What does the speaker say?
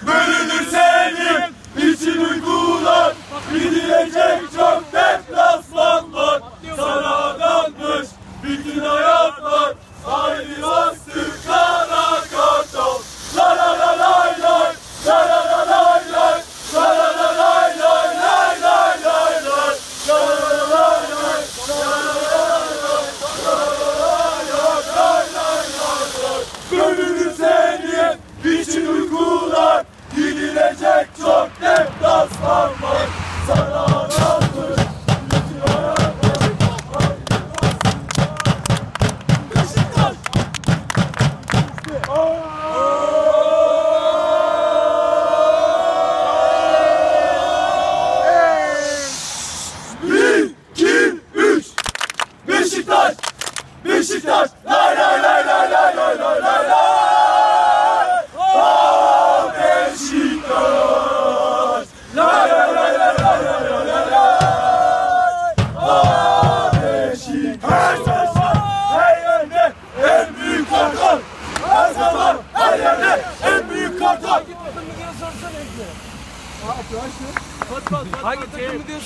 Bölünür senin için uykular, gidilecek çok deplasmanlar. Sana adanmış bütün hayatlar, haydi bastır kara kartal. La la la lay lay, la la la lay lay, la la la lay lay lay lay lay lay, la la la lay lay, la la la lay lay, la la la lay lay. Bölünür senin için uykular, gidilecek çok deplasmanlar. Sana adanmış bütün hayatlar, haydi Beşiktaş! Bir, iki, üç. Beşiktaş! Beşiktaş! Lay lay lay lay lay lay lay lay lay. Aa Beşiktaş! Lay lay lay lay lay lay lay lay. Aa Beşiktaş! Her zaman, her yerde en büyük kartal. Her zaman, her yerde en büyük kartal. Hangi takımı diye